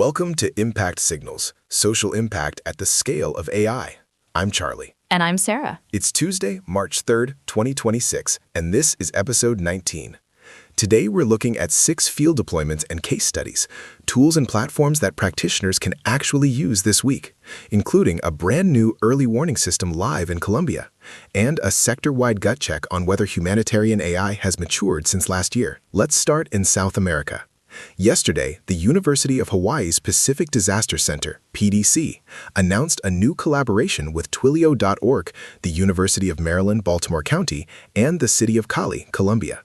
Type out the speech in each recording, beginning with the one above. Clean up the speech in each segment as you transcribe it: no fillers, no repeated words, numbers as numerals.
Welcome to Impact Signals, social impact at the scale of AI. I'm Charlie. And I'm Sarah. It's Tuesday, March 3rd, 2026, and this is episode 19. Today, we're looking at 6 field deployments and case studies, tools and platforms that practitioners can actually use this week, including a brand new early warning system live in Colombia, and a sector-wide gut check on whether humanitarian AI has matured since last year. Let's start in South America. Yesterday, the University of Hawaii's Pacific Disaster Center, PDC, announced a new collaboration with Twilio.org, the University of Maryland, Baltimore County, and the city of Cali, Colombia.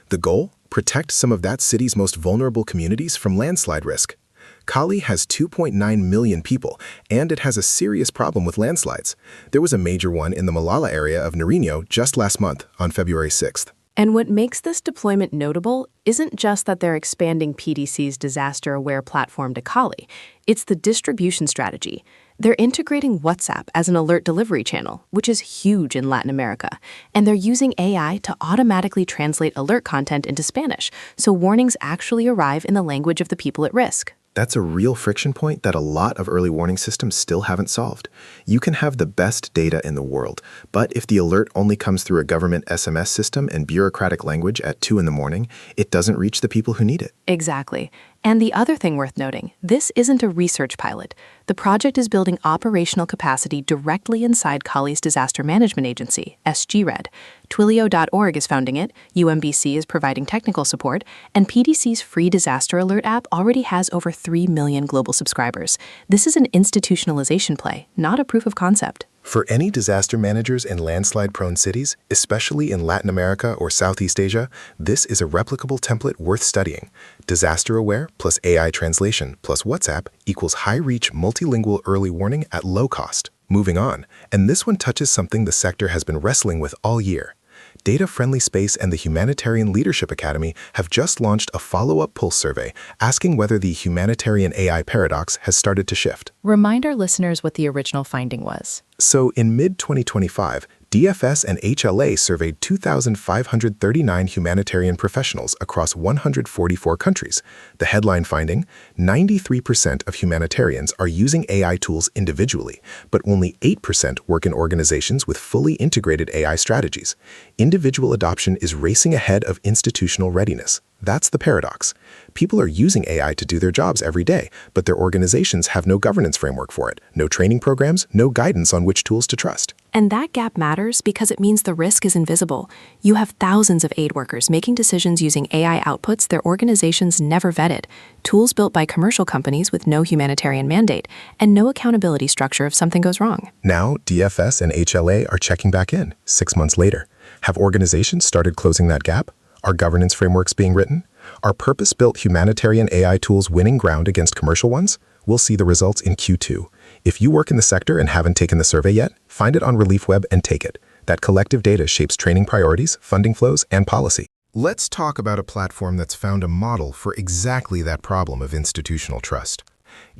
The goal? Protect some of that city's most vulnerable communities from landslide risk. Cali has 2.9 million people, and it has a serious problem with landslides. There was a major one in the Malala area of Nariño just last month, on February 6th. And what makes this deployment notable isn't just that they're expanding PDC's disaster-aware platform to Cali. It's the distribution strategy. They're integrating WhatsApp as an alert delivery channel, which is huge in Latin America. And they're using AI to automatically translate alert content into Spanish, so warnings actually arrive in the language of the people at risk. That's a real friction point that a lot of early warning systems still haven't solved. You can have the best data in the world, but if the alert only comes through a government SMS system and bureaucratic language at 2 in the morning, it doesn't reach the people who need it. Exactly. And the other thing worth noting, this isn't a research pilot. The project is building operational capacity directly inside Cali's disaster management agency, SGRED. Twilio.org is founding it, UMBC is providing technical support, and PDC's free disaster alert app already has over 3 million global subscribers. This is an institutionalization play, not a proof of concept. For any disaster managers in landslide-prone cities, especially in Latin America or Southeast Asia, this is a replicable template worth studying. Disaster-aware plus AI translation plus WhatsApp equals high-reach multilingual early warning at low cost. Moving on, and this one touches something the sector has been wrestling with all year. Data Friendly Space and the Humanitarian Leadership Academy have just launched a follow-up pulse survey asking whether the humanitarian AI paradox has started to shift. Remind our listeners what the original finding was. So in mid-2025, DFS and HLA surveyed 2,539 humanitarian professionals across 144 countries. The headline finding, 93% of humanitarians are using AI tools individually, but only 8% work in organizations with fully integrated AI strategies. Individual adoption is racing ahead of institutional readiness. That's the paradox. People are using AI to do their jobs every day, but their organizations have no governance framework for it, no training programs, no guidance on which tools to trust. And that gap matters because it means the risk is invisible. You have thousands of aid workers making decisions using AI outputs their organizations never vetted, tools built by commercial companies with no humanitarian mandate, and no accountability structure if something goes wrong. Now, DFS and HLA are checking back in 6 months later. Have organizations started closing that gap? Are governance frameworks being written? Are purpose-built humanitarian AI tools winning ground against commercial ones? We'll see the results in Q2. If you work in the sector and haven't taken the survey yet, find it on ReliefWeb and take it. That collective data shapes training priorities, funding flows, and policy. Let's talk about a platform that's found a model for exactly that problem of institutional trust.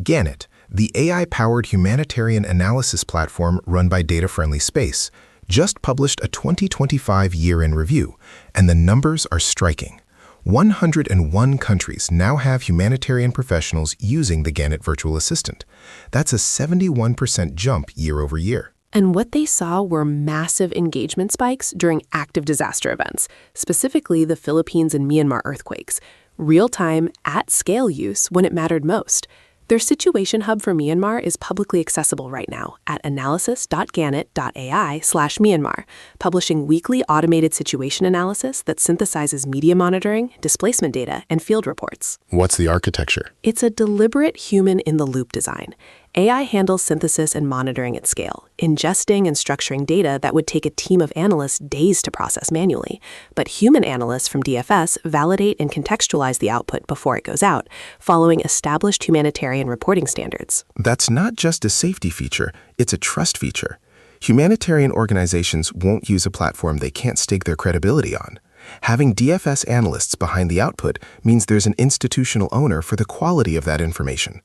GANNET, the AI-powered humanitarian analysis platform run by Data Friendly Space, just published a 2025 year-in review, and the numbers are striking. 101 countries now have humanitarian professionals using the GANNET virtual assistant. That's a 71% jump year over year. And what they saw were massive engagement spikes during active disaster events, specifically the Philippines and Myanmar earthquakes, real-time, at-scale use when it mattered most. Their Situation Hub for Myanmar is publicly accessible right now at analysis.gannet.ai/Myanmar, publishing weekly automated situation analysis that synthesizes media monitoring, displacement data, and field reports. What's the architecture? It's a deliberate human-in-the-loop design. AI handles synthesis and monitoring at scale, ingesting and structuring data that would take a team of analysts days to process manually. But human analysts from DFS validate and contextualize the output before it goes out, following established humanitarian reporting standards. That's not just a safety feature, it's a trust feature. Humanitarian organizations won't use a platform they can't stake their credibility on. Having DFS analysts behind the output means there's an institutional owner for the quality of that information.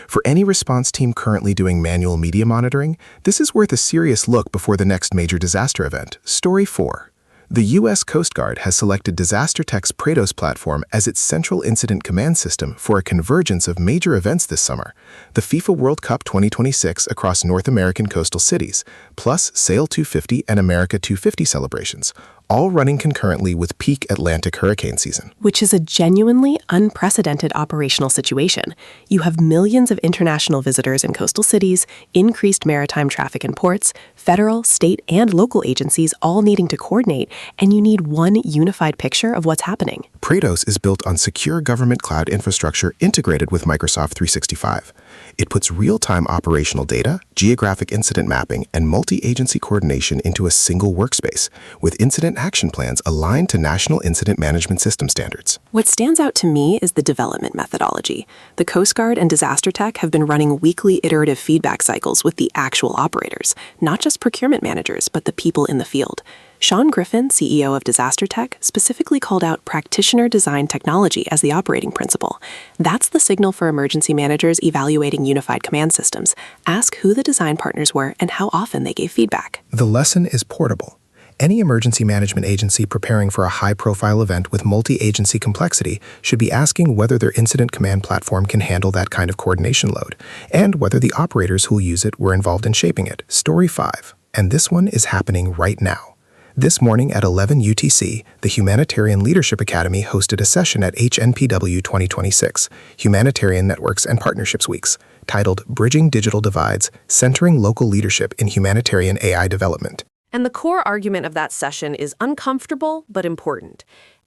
For any response team currently doing manual media monitoring, this is worth a serious look before the next major disaster event. Story 4. The U.S. Coast Guard has selected Disaster Tech's Praetos platform as its central incident command system for a convergence of major events this summer, the FIFA World Cup 2026 across North American coastal cities, plus Sail 250 and America 250 celebrations, all running concurrently with peak Atlantic hurricane season. Which is a genuinely unprecedented operational situation. You have millions of international visitors in coastal cities, increased maritime traffic in ports, federal, state, and local agencies all needing to coordinate, and you need one unified picture of what's happening. Praetos is built on secure government cloud infrastructure integrated with Microsoft 365. It puts real-time operational data, geographic incident mapping, and multi-agency coordination into a single workspace, with incident action plans aligned to National Incident Management System standards. What stands out to me is the development methodology. The Coast Guard and Disaster Tech have been running weekly iterative feedback cycles with the actual operators, not just procurement managers, but the people in the field. Sean Griffin, CEO of Disaster Tech, specifically called out practitioner-designed technology as the operating principle. That's the signal for emergency managers evaluating unified command systems. Ask who the design partners were and how often they gave feedback. The lesson is portable. Any emergency management agency preparing for a high-profile event with multi-agency complexity should be asking whether their incident command platform can handle that kind of coordination load, and whether the operators who'll use it were involved in shaping it. Story 5. And this one is happening right now. This morning at 11 UTC, the Humanitarian Leadership Academy hosted a session at HNPW 2026, Humanitarian Networks and Partnerships Weeks, titled Bridging Digital Divides, Centering Local Leadership in Humanitarian AI Development. And the core argument of that session is uncomfortable but important.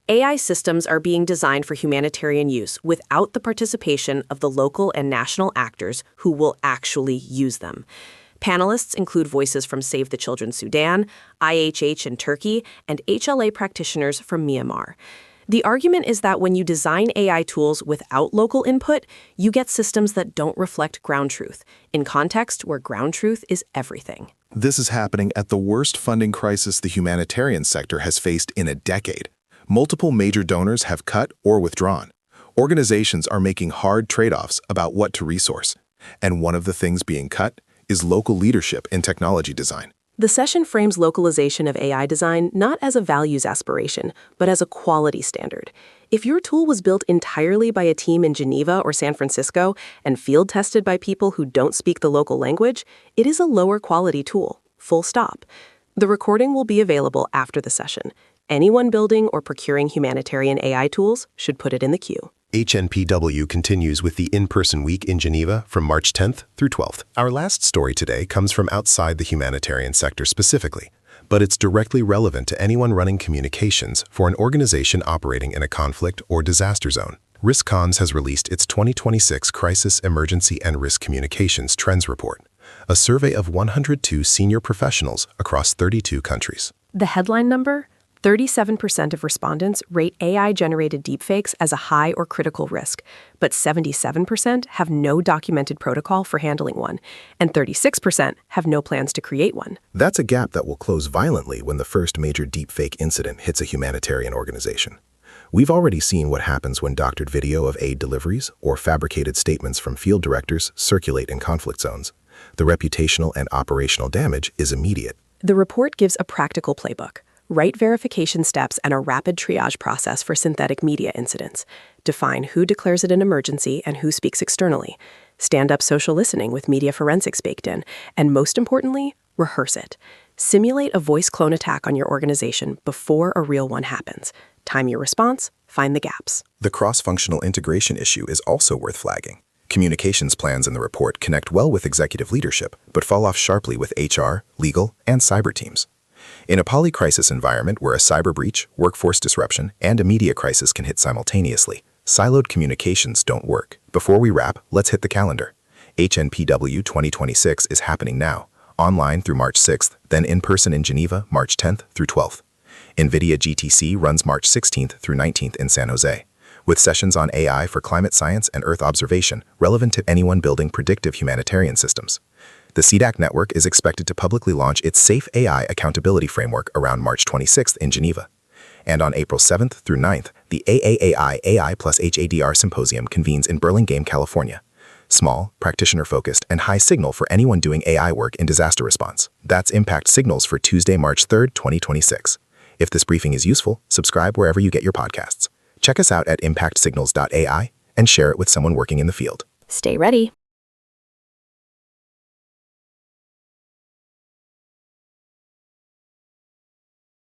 AI systems are being designed for humanitarian use without the participation of the local and national actors who will actually use them. Panelists include voices from Save the Children Sudan, IHH in Turkey, and HLA practitioners from Myanmar. The argument is that when you design AI tools without local input, you get systems that don't reflect ground truth, in context where ground truth is everything. This is happening at the worst funding crisis the humanitarian sector has faced in a decade. Multiple major donors have cut or withdrawn. Organizations are making hard trade-offs about what to resource. And one of the things being cut is local leadership in technology design. The session frames localization of AI design not as a values aspiration, but as a quality standard. If your tool was built entirely by a team in Geneva or San Francisco and field tested by people who don't speak the local language, it is a lower quality tool, full stop. The recording will be available after the session. Anyone building or procuring humanitarian AI tools should put it in the queue. HNPW continues with the in-person week in Geneva from March 10th through 12th. Our last story today comes from outside the humanitarian sector specifically, but it's directly relevant to anyone running communications for an organization operating in a conflict or disaster zone. RiskCons has released its 2026 Crisis, Emergency, and Risk Communications Trends Report, a survey of 102 senior professionals across 32 countries. The headline number? 37% of respondents rate AI-generated deepfakes as a high or critical risk, but 77% have no documented protocol for handling one, and 36% have no plans to create one. That's a gap that will close violently when the first major deepfake incident hits a humanitarian organization. We've already seen what happens when doctored video of aid deliveries or fabricated statements from field directors circulate in conflict zones. The reputational and operational damage is immediate. The report gives a practical playbook. Right verification steps and a rapid triage process for synthetic media incidents. Define who declares it an emergency and who speaks externally. Stand up social listening with media forensics baked in. And most importantly, rehearse it. Simulate a voice clone attack on your organization before a real one happens. Time your response, find the gaps. The cross-functional integration issue is also worth flagging. Communications plans in the report connect well with executive leadership, but fall off sharply with HR, legal, and cyber teams. In a polycrisis environment where a cyber breach, workforce disruption, and a media crisis can hit simultaneously, siloed communications don't work. Before we wrap, let's hit the calendar. HNPW 2026 is happening now, online through March 6th, then in person in Geneva, March 10th through 12th. NVIDIA GTC runs March 16th through 19th in San Jose, with sessions on AI for climate science and Earth observation relevant to anyone building predictive humanitarian systems. The CDAC network is expected to publicly launch its Safe AI Accountability Framework around March 26th in Geneva. And on April 7th through 9th, the AAAI AI plus HADR Symposium convenes in Burlingame, California. Small, practitioner-focused, and high signal for anyone doing AI work in disaster response. That's Impact Signals for Tuesday, March 3rd, 2026. If this briefing is useful, subscribe wherever you get your podcasts. Check us out at impactsignals.ai and share it with someone working in the field. Stay ready.